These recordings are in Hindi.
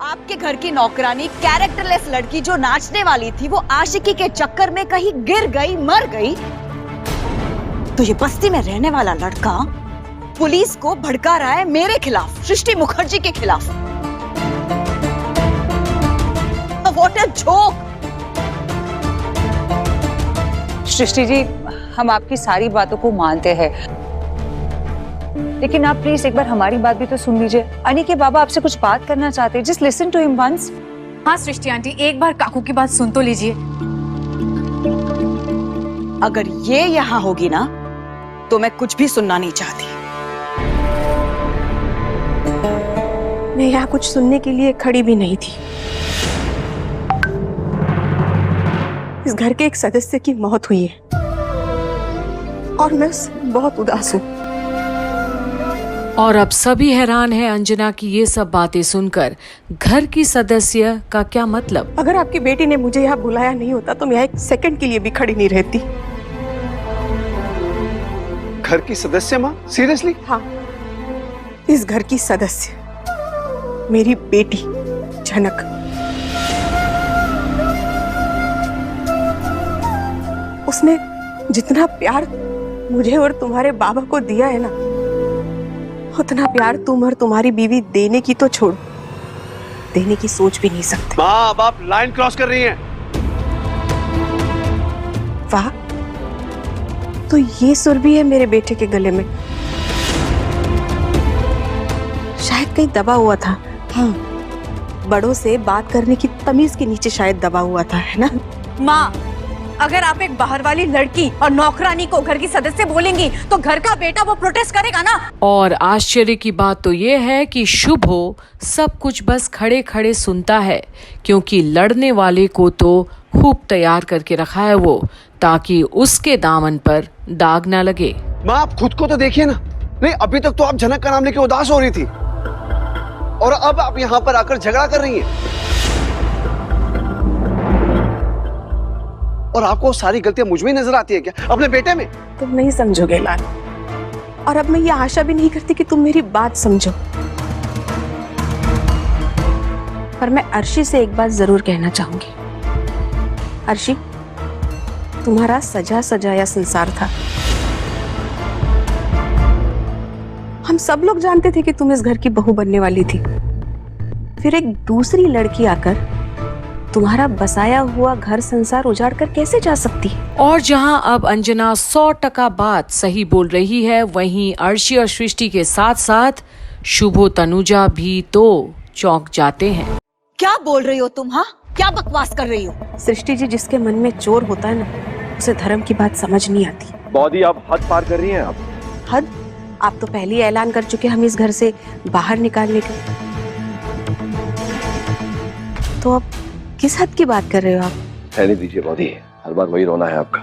आपके घर की नौकरानी कैरेक्टरलेस लड़की जो नाचने वाली थी वो आशिकी के चक्कर में कहीं गिर गई, मर गई, तो ये बस्ती में रहने वाला लड़का पुलिस को भड़का रहा है मेरे खिलाफ, सृष्टि मुखर्जी के खिलाफ। What a joke. Srishti ji, हम आपकी सारी बातों को मानते हैं, लेकिन आप प्लीज एक बार हमारी बात भी तो सुन लीजिए। अनी के बाबा आपसे कुछ बात करना चाहते हैं। Just listen to him once. हाँ सृष्टि आंटी, एक बार काकू की बात सुन तो लीजिए। अगर ये यहाँ होगी ना तो मैं कुछ भी सुनना नहीं चाहती। मैं यहाँ कुछ सुनने के लिए खड़ी भी नहीं थी। इस घर के एक सदस्य की मौत हुई है और मैं बहुत उदास हूँ। और अब सभी हैरान हैं अंजना की ये सब बातें सुनकर। घर की सदस्य का क्या मतलब? अगर आपकी बेटी ने मुझे यहाँ बुलाया नहीं होता तो मैं यहाँ एक सेकंड के लिए भी खड़ी नहीं रहती। घर की सदस्य माँ? सीरियसली? हाँ, इस घर की सदस्य, मेरी बेटी झनक। उसने जितना प्यार मुझे और तुम्हारे बाबा को दिया है ना, उतना प्यार तुम और तुम्हारी बीवी देने की तो छोड़ो, देने की सोच भी नहीं सकते। माँ, अब आप लाइन क्रॉस कर रही हैं। वाह, तो ये सुर भी है मेरे बेटे के गले में। शायद कहीं दबा हुआ था। हाँ, बड़ों से बात करने की तमीज के नीचे शायद दबा हुआ था, है ना? माँ, अगर आप एक बाहर वाली लड़की और नौकरानी को घर की सदस्य बोलेंगी तो घर का बेटा वो प्रोटेस्ट करेगा ना। और आश्चर्य की बात तो ये है कि शुभो सब कुछ बस खड़े खड़े सुनता है, क्योंकि लड़ने वाले को तो खूब तैयार करके रखा है वो, ताकि उसके दामन पर दाग ना लगे। माँ, आप खुद को तो देखिए ना। नहीं, अभी तक तो आप झनक का नाम लेके उदास हो रही थी और अब आप यहाँ पर आकर झगड़ा कर रही हैं। और आपको सारी गलतियां मुझ में नजर आती है क्या, अपने बेटे में? तुम नहीं समझोगे लाल, और अब मैं ये आशा भी नहीं करती कि तुम मेरी बात समझो। पर मैं अर्शी से एक बात जरूर कहना चाहूंगी। अर्शी, तुम्हारा सजा सजाया संसार था। हम सब लोग जानते थे कि तुम इस घर की बहू बनने वाली थी। फिर एक दूसरी लड़की आकर तुम्हारा बसाया हुआ घर संसार उजाड़ कर कैसे जा सकती? और जहां अब अंजना 100% बात सही बोल रही है, वहीं अर्शी और सृष्टि के साथ साथ शुभो तनुजा भी तो चौंक जाते हैं। क्या बोल रही हो तुम? हाँ, क्या बकवास कर रही हो? सृष्टि जी, जिसके मन में चोर होता है ना, उसे धर्म की बात समझ नहीं आती। बॉडी, आप हद पार कर रही हैं। आप हद? आप तो पहले ही ऐलान कर चुके हम इस घर से बाहर निकालने के। तो अब किस हद की बात कर रहे हो आप? रहने दीजिए बॉडी, हर बार वही रोना है आपका।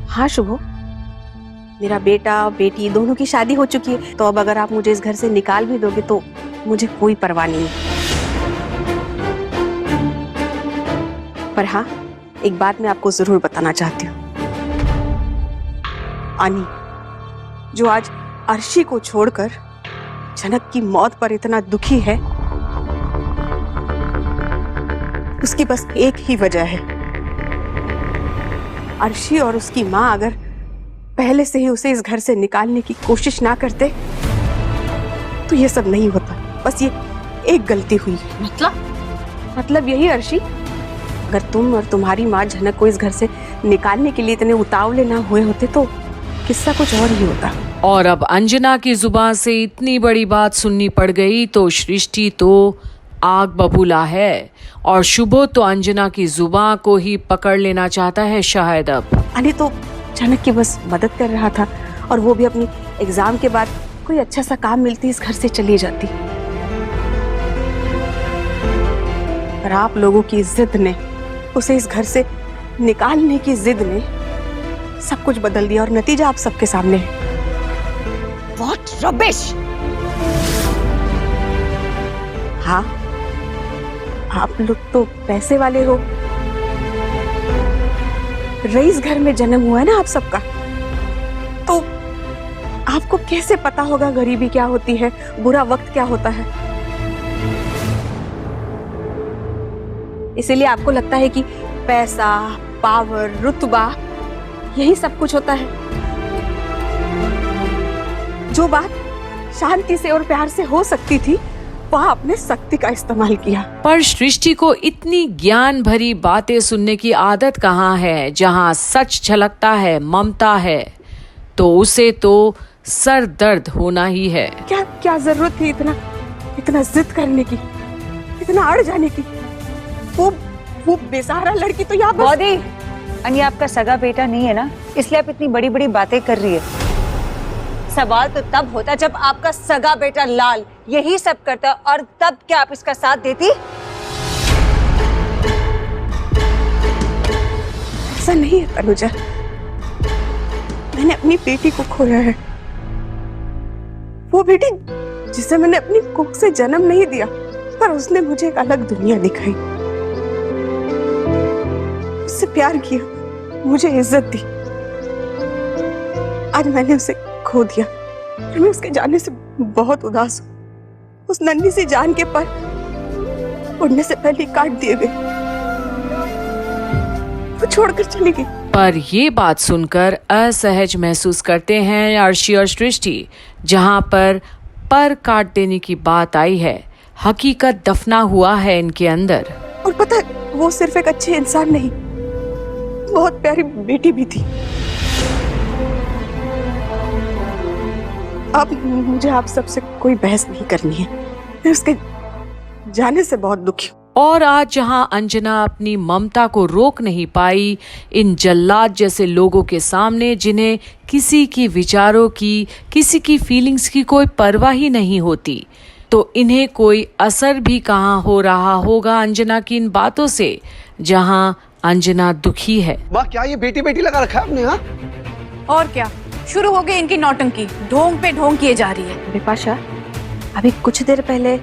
हाँ शुभो, मेरा बेटा बेटी दोनों की शादी हो चुकी है, तो अब अगर आप मुझे इस घर से निकाल भी दोगे तो मुझे कोई परवाह नहीं है। पर हाँ, एक बात मैं आपको जरूर बताना चाहती हूँ। आनी, जो आज अर्शी को छोड़कर झनक की मौत पर इतना दुखी है, उसकी बस एक ही वजह है। अर्शी और उसकी माँ अगर पहले से ही उसे इस घर से निकालने की कोशिश ना करते तो ये सब नहीं होता। बस ये एक गलती हुई। मतलब यही अर्शी, अगर तुम और तुम्हारी माँ झनक को इस घर से निकालने के लिए इतने उतावले ना हुए होते तो किस्सा कुछ और ही होता। और अब अंजना की जुबान से इतनी बड़ी बात सुननी पड़ गई तो सृष्टि तो आग बबूला है, और शुभो तो अंजना की जुबान को ही पकड़ लेना चाहता है शायद। अब अरे तो झनक की बस मदद कर रहा था, और वो भी अपनी एग्जाम के बाद कोई अच्छा सा काम मिलती इस घर से चली जाती। पर आप लोगों की जिद ने, उसे इस घर से निकालने की जिद ने सब कुछ बदल दिया, और नतीजा आप सबके सामने है। What rubbish! हाँ, आप लोग तो पैसे वाले हो, रईस घर में जन्म हुआ है ना आप सबका, तो आपको कैसे पता होगा गरीबी क्या होती है, बुरा वक्त क्या होता है। इसीलिए आपको लगता है कि पैसा, पावर, रुतबा यही सब कुछ होता है। जो बात शांति से और प्यार से हो सकती थी, वह आपने सख्ती का इस्तेमाल किया। पर सृष्टि को इतनी ज्ञान भरी बातें सुनने की आदत कहाँ है। जहाँ सच झलकता है, ममता है, तो उसे तो सर दर्द होना ही है। क्या क्या जरूरत थी इतना जिद करने की, इतना अड़ जाने की? वो बेसहारा लड़की तो यहाँ बस... बॉडी, अनि आपका सगा बेटा नहीं है ना, इसलिए आप इतनी बड़ी बड़ी बातें कर रही है। सवाल तो तब होता जब आपका सगा बेटा लाल यही सब करता, और तब क्या आप इसका साथ देती? ऐसा नहीं है तनुजा, मैंने अपनी बेटी को खोया है। वो बेटी जिसे मैंने अपनी कोख से जन्म नहीं दिया, पर उसने मुझे एक अलग दुनिया दिखाई, उससे प्यार किया, मुझे इज्जत दी। आज मैंने उसे खो दिया और मैं उसके जाने से बहुत उदास हूँ। उस नन्ही सी जान के पर उड़ने से पहले काट दिए गए, वो छोड़कर चली गई। पर ये बात सुनकर असहज महसूस करते हैं अर्शी और सृष्टि। जहाँ पर काट देने की बात आई है, हकीकत दफना हुआ है इनके अंदर। और पता है, वो सिर्फ एक अच्छे इंसान नहीं, बहुत प्यारी बेटी भी थी। अब मुझे आप सबसे कोई बहस नहीं करनी है, मैं उसके जाने से बहुत दुखी हूँ। और आज जहां अंजना अपनी ममता को रोक नहीं पाई इन जल्लाद जैसे लोगों के सामने, जिन्हें किसी की विचारों की, किसी की फीलिंग्स की कोई परवाह ही नहीं होती, तो इन्हें कोई असर भी कहाँ हो रहा होगा अंजना की इन बातों से, जहां अंजना दुखी है। माँ, क्या ये बेटी बेटी लगा रखा है आपने? हाँ, और क्या, शुरू हो गई इनकी नौटंकी, ढोंग पे ढोंग किए जा रही है। बिपाशा, अभी कुछ देर पहले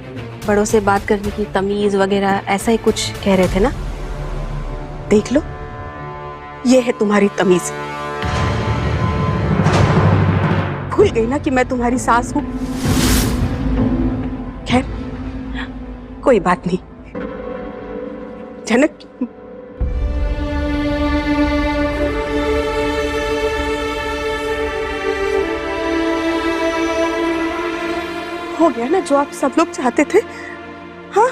बड़ों से बात करने की तमीज वगैरह ऐसा ही कुछ कह रहे थे ना? देख लो, ये है तुम्हारी तमीज। भूल गई ना कि मैं तुम्हारी सास हूं? खैर, कोई बात नहीं। जनक, हो गया ना जो आप सब लोग चाहते थे? हाँ,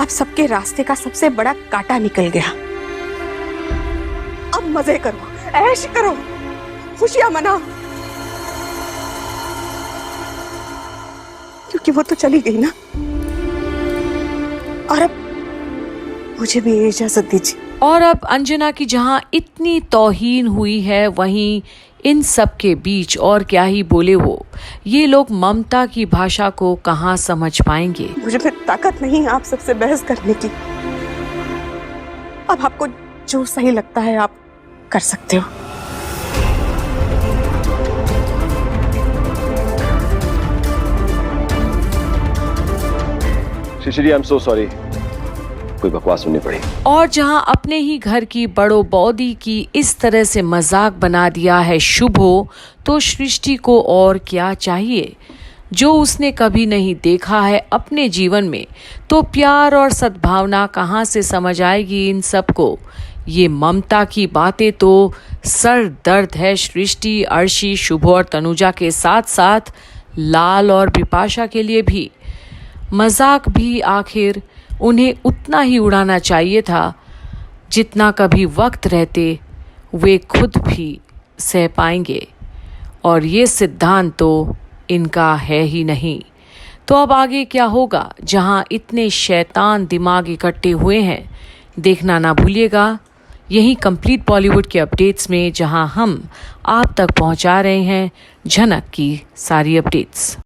अब सबके रास्ते का सबसे बड़ा कांटा निकल गया। अब मजे करो, ऐश करो, खुशियां मनाओ, क्योंकि वो तो चली गई ना। और अब मुझे भी इजाजत दीजिए। और अब अंजना की जहां इतनी तौहीन हुई है, वहीं इन सब के बीच और क्या ही बोले वो, ये लोग ममता की भाषा को कहाँ समझ पाएंगे। मुझे में ताकत नहीं आप सबसे बहस करने की। अब आपको जो सही लगता है आप कर सकते हो। शिशिरी, आई एम सो सॉरी, कोई बकवास सुननी पड़ी। और जहां अपने ही घर की बड़ो बौदी की इस तरह से मजाक बना दिया है शुभो, तो सृष्टि को और क्या चाहिए जो उसने कभी नहीं देखा है अपने जीवन में। तो प्यार और सद्भावना कहाँ से समझ आएगी इन सबको। ये ममता की बातें तो सर दर्द है सृष्टि, अर्शी, शुभो और तनुजा के साथ साथ लाल और बिपाशा के लिए भी। मजाक भी आखिर उन्हें उतना ही उड़ाना चाहिए था जितना कभी वक्त रहते वे खुद भी सह पाएंगे, और ये सिद्धांत तो इनका है ही नहीं। तो अब आगे क्या होगा, जहां इतने शैतान दिमाग इकट्ठे हुए हैं, देखना ना भूलिएगा यही कंप्लीट बॉलीवुड के अपडेट्स में, जहां हम आप तक पहुंचा रहे हैं झनक की सारी अपडेट्स।